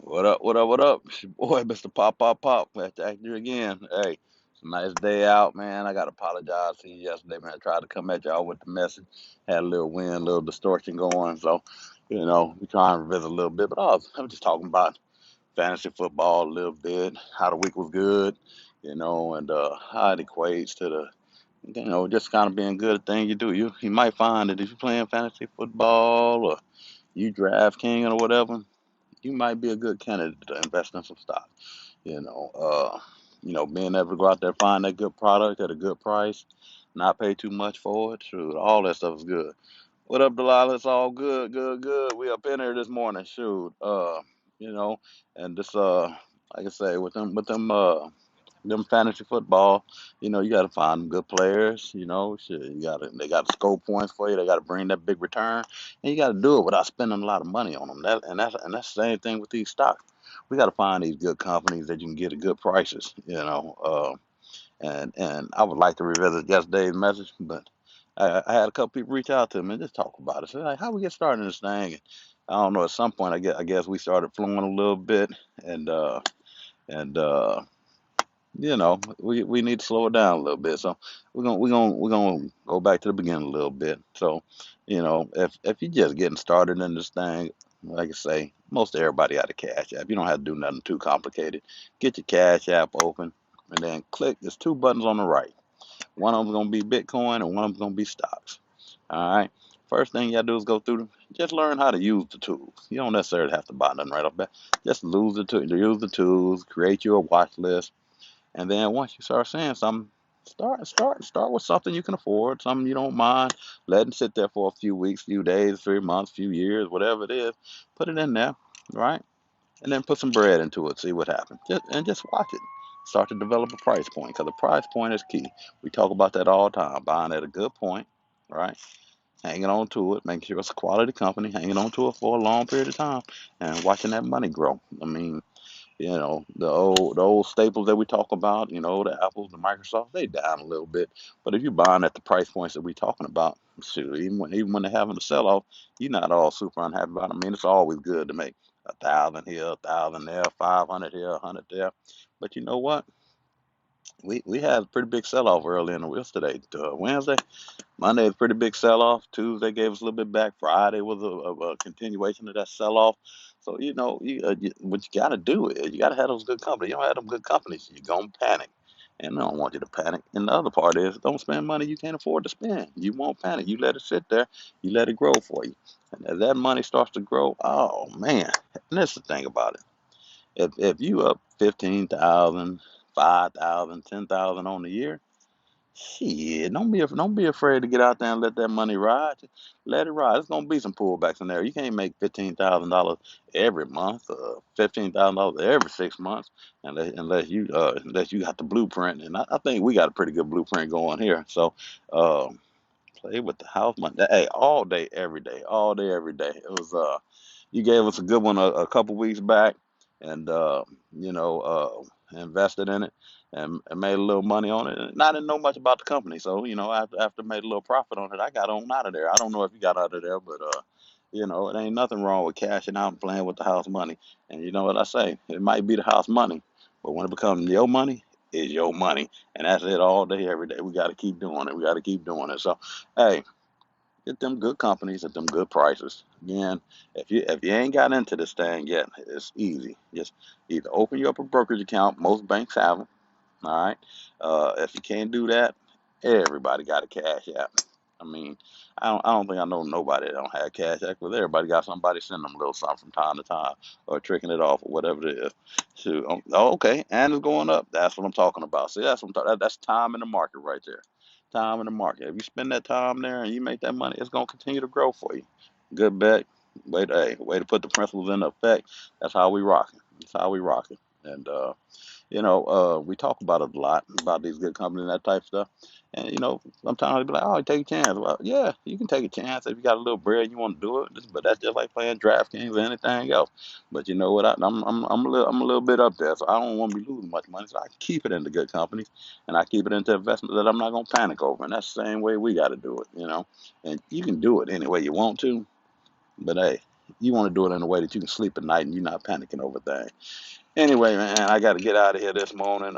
What up? What up? What up? It's your boy, Mr. Pop Pop Pop. Glad to act you again. Hey, it's a nice day out, man. I gotta apologize to you yesterday, man. I tried to come at y'all with the message. Had a little wind, a little distortion going, so we trying to revisit a little bit. But I was just talking about fantasy football a little bit, how the week was good, and how it equates to just kind of being good at thing you do. You might find that if you're playing fantasy football or you draft king or whatever, you might be a good candidate to invest in some stock. You know, uh, being able to go out there find that good product at a good price, not pay too much for it. Shoot, all that stuff is good. What up, Delilah? It's all good, good, good. We up in here this morning. Shoot, you know, and this like I say, with them fantasy football, you got to find them good players. Shit, they got to score points for you. They got to bring that big return, and you got to do it without spending a lot of money on them. That's the same thing with these stocks. We got to find these good companies that you can get at good prices. And I would like to revisit yesterday's message, but I had a couple people reach out to me and just talk about it. So like, how we get started in this thing? And I don't know. At some point, I guess we started flowing a little bit, and and we need to slow it down a little bit. So we're gonna go back to the beginning a little bit. So, if you're just getting started in this thing, like I say, most everybody got a Cash App. You don't have to do nothing too complicated. Get your Cash App open, and then click. There's two buttons on the right. One of them's gonna be Bitcoin, and one of them's gonna be stocks. All right. First thing you gotta do is go through. Just learn how to use the tools. You don't necessarily have to buy nothing right off the bat. Just use the tools. Create you a watch list, and then once you start seeing something, start with something you can afford, something you don't mind letting sit there for a few weeks, few days, 3 months, few years, whatever it is. Put it in there, right? And then put some bread into it. See what happens. Just watch it. Start to develop a price point because the price point is key. We talk about that all the time. Buying at a good point, right? Hanging on to it, making sure it's a quality company, hanging on to it for a long period of time, and watching that money grow. I mean, the old staples that we talk about, the Apples, the Microsoft, they down a little bit. But if you're buying at the price points that we're talking about, shoot, even when they're having a sell off, you're not all super unhappy about it. I mean, it's always good to make 1,000 here, 1,000 there, 500 here, 100 there. But you know what? We had a pretty big sell off early in the week today. Wednesday, Monday was a pretty big sell off. Tuesday gave us a little bit back. Friday was a continuation of that sell off. So what you got to do is you got to have those good companies. You don't have them good companies, you're gonna panic, and I don't want you to panic. And the other part is don't spend money you can't afford to spend. You won't panic. You let it sit there. You let it grow for you. And as that money starts to grow, oh man, and that's the thing about it. If you up 15,000, 5,000, 10,000 on the year. Shit, don't be afraid to get out there and let that money ride. Let it ride. There's gonna be some pullbacks in there. You can't make $15,000 every month, $15,000 every 6 months, unless you got the blueprint. And I think we got a pretty good blueprint going here. So, um, play with the house money. Hey, all day, every day, all day, every day. It was you gave us a good one a couple weeks back, and invested in it and made a little money on it. And I didn't know much about the company, so after made a little profit on it, I got on out of there. I don't know if you got out of there, but it ain't nothing wrong with cashing out and playing with the house money. And you know what I say? It might be the house money, but when it becomes your money, it's your money, and that's it all day, every day. We got to keep doing it. We got to keep doing it. So, hey, get them good companies at them good prices. Again, if you ain't got into this thing yet, it's easy. Just either open you up a brokerage account. Most banks have them. All right. If you can't do that, everybody got a cash app. I mean, I don't think I know nobody that don't have cash app, because everybody got somebody sending them a little something from time to time, or tricking it off, or whatever it is. Shoot, okay, and it's going up. That's what I'm talking about. See, that's what I'm talking. That's time in the market right there. Time in the market. If you spend that time there and you make that money, it's gonna continue to grow for you. Good bet. Way to put the principles into effect. That's how we rocking. That's how we rocking. And we talk about it a lot, about these good companies and that type of stuff. And sometimes they be like, "Oh, take a chance." Well, yeah, you can take a chance if you got a little bread and you want to do it. But that's just like playing DraftKings or anything else. But you know what? I'm a little bit up there, so I don't want to be losing much money. So I keep it into good companies, and I keep it into investments that I'm not gonna panic over. And that's the same way we got to do it. And you can do it any way you want to. But hey. you want to do it in a way that you can sleep at night and you're not panicking over things. Anyway, man, I got to get out of here this morning.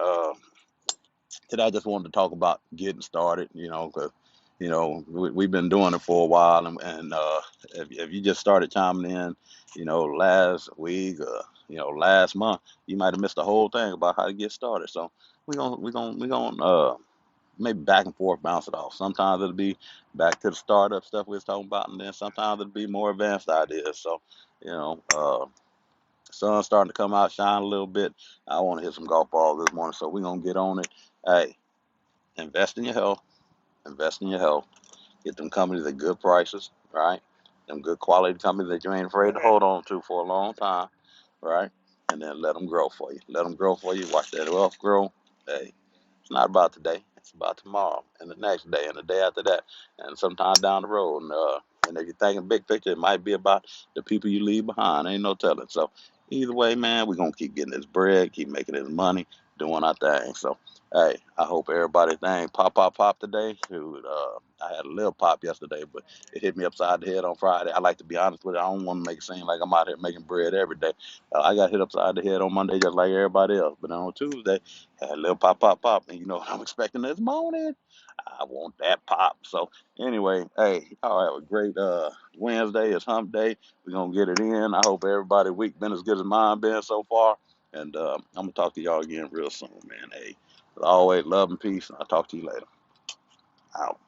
Today I just wanted to talk about getting started, because, we've been doing it for a while. And if you just started chiming in, last week, last month, you might have missed the whole thing about how to get started. So we're gonna maybe back and forth bounce it off. Sometimes it'll be back to the startup stuff we was talking about, and then sometimes it'll be more advanced ideas. So, you know, uh, sun's starting to come out, shine a little bit. I want to hit some golf balls this morning, so we're gonna get on it. Hey, invest in your health. Invest in your health. Get them companies at good prices, right? Them good quality companies that you ain't afraid to hold on to for a long time, right? And then let them grow for you. Let them grow for you. Watch that wealth grow. Hey, it's not about today. It's about tomorrow and the next day and the day after that and sometime down the road. And if you're thinking big picture, it might be about the people you leave behind. Ain't no telling. So either way, man, we're gonna keep getting this bread, keep making this money, doing our thing. So hey, I hope everybody thing pop today. Shoot, I had a little pop yesterday, but it hit me upside the head on Friday. I like to be honest with you. I don't want to make it seem like I'm out here making bread every day. I got hit upside the head on Monday just like everybody else. But on Tuesday, had a little pop. And you know what I'm expecting this morning? I want that pop. So anyway, hey, y'all have a great Wednesday. It's hump day. We're going to get it in. I hope everybody week been as good as mine been so far. And I'm going to talk to y'all again real soon, man. Hey, as always, love and peace. I'll talk to you later. Out.